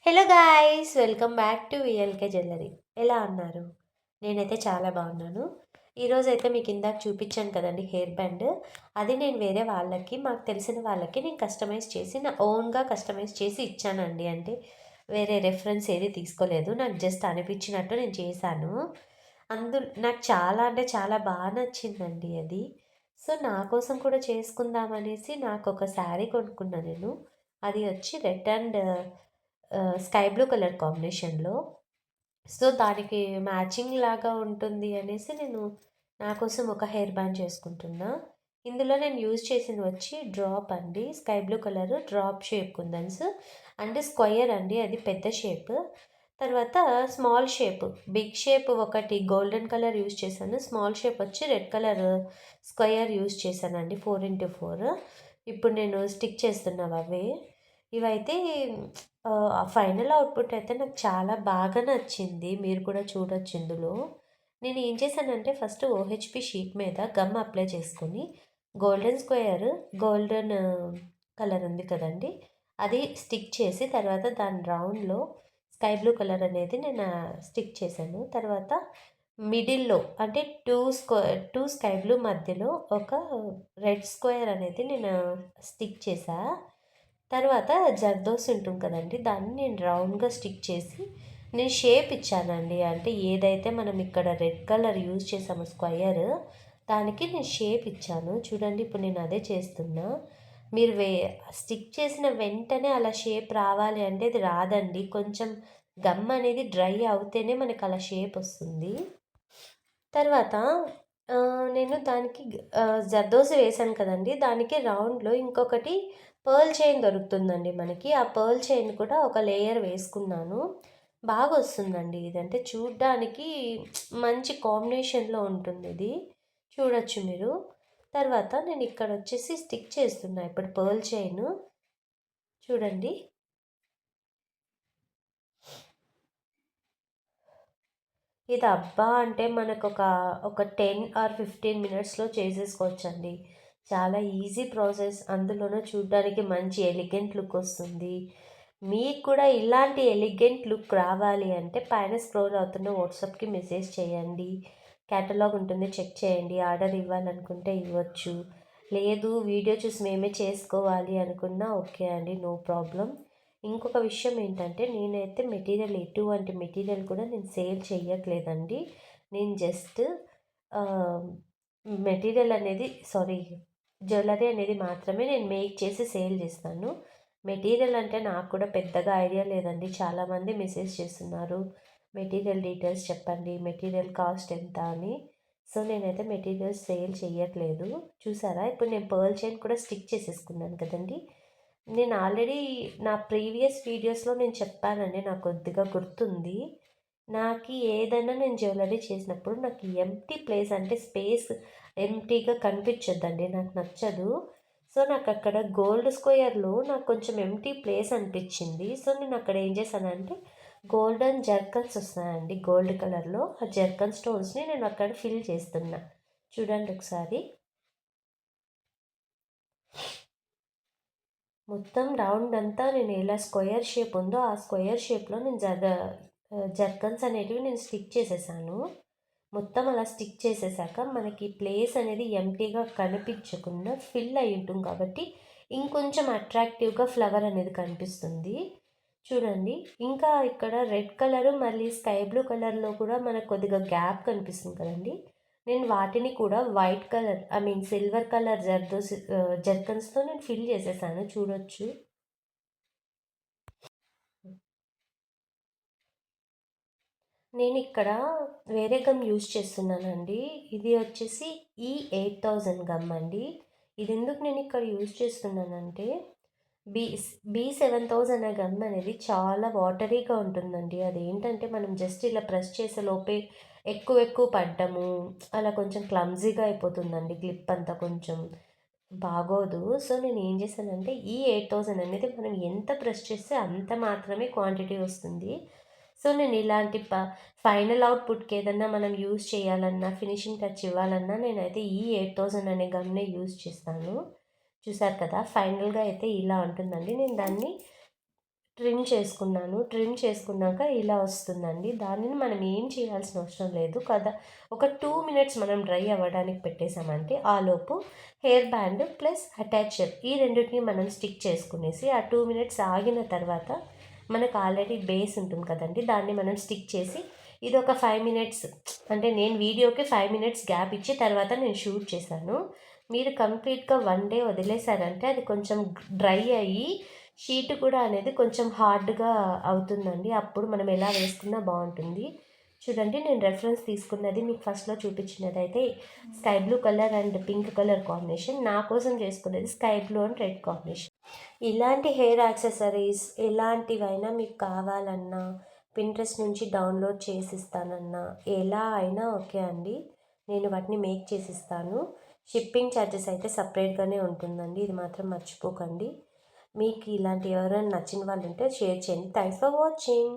Hello guys, welcome back to VLK jewellery. ఎలా ఉన్నారు? నేనైతే చాలా బాగున్నాను. ఈరోజైతే మీకు ఇందాక చూపించాను కదండి హెయిర్ బ్యాండ్. అది నేను వేరే వాళ్ళకి, మాకు తెలిసిన వాళ్ళకి నేను కస్టమైజ్ చేసి నా ఓన్గా కస్టమైజ్ చేసి ఇచ్చానండి. అంటే వేరే రెఫరెన్స్ ఏది తీసుకోలేదు, నాకు జస్ట్ అనిపించినట్టు నేను చేశాను. నాకు చాలా అంటే చాలా బాగా నచ్చిందండి అది. సో నా కోసం కూడా చేసుకుందామనేసి నాకు ఒక శారీ కొనుక్కున్నా నేను. అది వచ్చి red and sky blue colour కాంబినేషన్లో. సో దానికి మ్యాచింగ్ లాగా ఉంటుంది అనేసి నేను నా కోసం ఒక హెయిర్ బ్యాండ్ చేసుకుంటున్నా. ఇందులో నేను యూజ్ చేసింది వచ్చి డ్రాప్ అండి, sky blue colour drop shape kundans and square అండి, అది పెద్ద షేప్. తర్వాత స్మాల్ షేప్, బిగ్ షేప్ ఒకటి గోల్డెన్ కలర్ యూజ్ చేశాను, స్మాల్ షేప్ వచ్చి రెడ్ కలర్ స్క్వయర్ యూజ్ చేశానండి 4x4. ఇప్పుడు నేను స్టిక్ చేస్తున్నాను అవే. ఇవైతే ఫైనల్ అవుట్పుట్ అయితే నాకు చాలా బాగా నచ్చింది, మీరు కూడా చూడొచ్చు ఇందులో. నేను ఏం చేశానంటే ఫస్ట్ ఓహెచ్పి షీట్ మీద గమ్ అప్లై చేసుకొని గోల్డెన్ స్క్వేర్, గోల్డెన్ కలర్ ఉంది కదండి, అది స్టిక్ చేసి తర్వాత దాని రౌండ్లో స్కై బ్లూ కలర్ అనేది నేను స్టిక్ చేశాను. తర్వాత మిడిల్లో అంటే టూ స్కై బ్లూ మధ్యలో ఒక రెడ్ స్క్వేర్ అనేది నేను స్టిక్ చేసా. తర్వాత జర్దోసి ఉంటుంది కదండి, దాన్ని నేను రౌండ్గా స్టిక్ చేసి నేను షేప్ ఇచ్చానండి. అంటే ఏదైతే మనం ఇక్కడ రెడ్ కలర్ యూజ్ చేసామో స్క్వయర్, దానికి నేను షేప్ ఇచ్చాను. చూడండి ఇప్పుడు నేను అదే చేస్తున్నా. మీరు స్టిక్ చేసిన వెంటనే అలా షేప్ రావాలి అంటే అది రాదండి, కొంచెం గమ్ అనేది డ్రై అవుతేనే మనకు అలా షేప్ వస్తుంది. తర్వాత నేను దానికి జర్దోసి వేసాను కదండి, దానికి రౌండ్లో ఇంకొకటి పర్ల్ చైన్ దొరుకుతుందండి మనకి. ఆ పర్ల్ చైన్ కూడా ఒక లేయర్ వేసుకున్నాను. బాగా వస్తుందండి ఇదంటే, చూడ్డానికి మంచి కాంబినేషన్లో ఉంటుంది ఇది, చూడొచ్చు మీరు. తర్వాత నేను ఇక్కడ వచ్చేసి స్టిక్ చేస్తున్నా ఇప్పుడు పర్ల్ చైన్, చూడండి. ఇది అబ్బా అంటే మనకు ఒక 10 ఆర్ 15 మినిట్స్లో చేసేసుకోవచ్చండి. చాలా ఈజీ ప్రాసెస్, అందులోనూ చూడ్డానికి మంచి ఎలిగెంట్ లుక్ వస్తుంది. మీకు కూడా ఇలాంటి ఎలిగెంట్ లుక్ రావాలి అంటే పైన స్క్రోల్ అవుతున్న వాట్సాప్కి మెసేజ్ చేయండి. క్యాటలాగ్ ఉంటుంది, చెక్ చేయండి. ఆర్డర్ ఇవ్వాలనుకుంటే ఇవ్వచ్చు, లేదు వీడియో చూసి మేమే చేసుకోవాలి అనుకున్నా ఓకే అండి, నో ప్రాబ్లం. ఇంకొక విషయం ఏంటంటే, నేనైతే మెటీరియల్ ఎటువంటి మెటీరియల్ కూడా నేను సేల్ చేయట్లేదండి. నేను జస్ట్ మెటీరియల్ అనేది జ్యువెలరీ అనేది మాత్రమే నేను మేక్ చేసి సేల్ చేస్తాను. మెటీరియల్ అంటే నాకు కూడా పెద్దగా ఐడియా లేదండి. చాలామంది మెసేజ్ చేస్తున్నారు, మెటీరియల్ డీటెయిల్స్ చెప్పండి, మెటీరియల్ కాస్ట్ ఎంత అని. సో నేనైతే మెటీరియల్ సేల్ చేయట్లేదు. చూసారా ఇప్పుడు నేను పర్ల్ చైన్ కూడా స్టిక్ చేసేసుకున్నాను కదండి. నేను ఆల్రెడీ నా ప్రీవియస్ వీడియోస్లో నేను చెప్పానండి, నాకు కొద్దిగా గుర్తుంది. నాకు ఏదైనా నేను జ్యువెలరీ చేసినప్పుడు నాకు ఎంప్టీ ప్లేస్ అంటే స్పేస్ ఎంప్టీగా కనిపించొద్దండి, నాకు నచ్చదు. సో నాకు అక్కడ గోల్డ్ స్క్వేర్లో నాకు కొంచెం ఎంప్టీ ప్లేస్ అనిపించింది. సో నేను అక్కడ ఏం చేశానంటే గోల్డెన్ జర్కన్స్ వస్తాయండి గోల్డ్ కలర్లో, ఆ జర్కన్ స్టోన్స్ని నేను అక్కడ ఫిల్ చేస్తున్నా. చూడండి ఒకసారి. మొత్తం రౌండ్ అంతా నేను ఎలా స్క్వేర్ షేప్ ఉందో ఆ స్క్వేర్ షేప్లో నేను జర్కన్స్ అనేటివి నేను స్టిక్ చేసేసాను. మొత్తం అలా స్టిక్ చేసేసాక మనకి ప్లేస్ అనేది ఎంటీగా కనిపించకుండా ఫిల్ అయి ఉంటుంది కాబట్టి ఇంకొంచెం అట్రాక్టివ్గా ఫ్లవర్ అనేది కనిపిస్తుంది. చూడండి, ఇంకా ఇక్కడ రెడ్ కలరు మళ్ళీ స్కై బ్లూ కలర్లో కూడా మనకు కొద్దిగా గ్యాప్ కనిపిస్తుంది కదండి. నేను వాటిని కూడా వైట్ కలర్ సిల్వర్ కలర్ జర్కన్స్తో నేను ఫిల్ చేసేసాను, చూడొచ్చు. నేను ఇక్కడ వేరే గమ్ యూజ్ చేస్తున్నానండి. ఇది వచ్చేసి E8000 గమ్ అండి. ఇది ఎందుకు నేను ఇక్కడ యూజ్ చేస్తున్నానంటే బీ B7000 అనే గమ్ అనేది చాలా వాటరీగా ఉంటుందండి. అదేంటంటే మనం జస్ట్ ఇలా ప్రెస్ చేసే లోపే ఎక్కువ ఎక్కువ పడ్డము, అలా కొంచెం క్లమ్జీగా అయిపోతుందండి, క్లిప్ అంతా కొంచెం బాగోదు. సో నేను ఏం చేశానంటే E8000 అనేది మనం ఎంత ప్రెస్ చేస్తే అంత మాత్రమే క్వాంటిటీ వస్తుంది. సో నేను ఇలాంటి ఫైనల్ అవుట్పుట్కి ఏదన్నా మనం యూజ్ చేయాలన్నా, ఫినిషింగ్ టచ్ ఇవ్వాలన్నా నేనైతే E8000 అనే గమ్నే యూజ్ చేస్తాను. చూసారు కదా, ఫైనల్గా అయితే ఇలా ఉంటుందండి. నేను దాన్ని ట్రిమ్ చేసుకున్నాక ఇలా వస్తుందండి. దానిని మనం ఏం చేయాల్సిన అవసరం లేదు కదా. ఒక 2 మినిట్స్ మనం డ్రై అవ్వడానికి పెట్టేసామంటే ఆలోపు హెయిర్ బ్యాండ్ ప్లస్ అటాచర్ ఈ రెండింటిని మనం స్టిక్ చేసుకునేసి ఆ 2 మినిట్స్ ఆగిన తర్వాత మనకు ఆల్రెడీ బేస్ ఉంటుంది కదండి, దాన్ని మనం స్టిక్ చేసి ఇది ఒక 5 మినిట్స్, అంటే నేను వీడియోకి 5 మినిట్స్ గ్యాప్ ఇచ్చి తర్వాత నేను షూట్ చేశాను. మీరు కంప్లీట్గా 1 డే వదిలేశారంటే అది కొంచెం డ్రై అయ్యి షీట్ కూడా అనేది కొంచెం హార్డ్గా అవుతుందండి. అప్పుడు మనం ఎలా వేసుకున్నా బాగుంటుంది. చూడండి, నేను రెఫరెన్స్ తీసుకున్నది మీకు ఫస్ట్లో చూపించినది అయితే sky blue colour and pink colour combination. నా కోసం చేసుకున్నది sky blue and red combination. ఇలాంటి హెయిర్ యాక్సెసరీస్ ఎలాంటివైనా మీకు కావాలన్నా పింట్రెస్ట్ నుంచి డౌన్లోడ్ చేసిస్తానన్నా ఎలా అయినా ఓకే అండి, నేను వాటిని మేక్ చేసిస్తాను. షిప్పింగ్ ఛార్జెస్ అయితే సపరేట్గానే ఉంటుందండి, ఇది మాత్రం మర్చిపోకండి. మీకు ఇలాంటి ఎవరైనా నచ్చిన వాళ్ళు ఉంటే షేర్ చేయండి. Thanks for watching.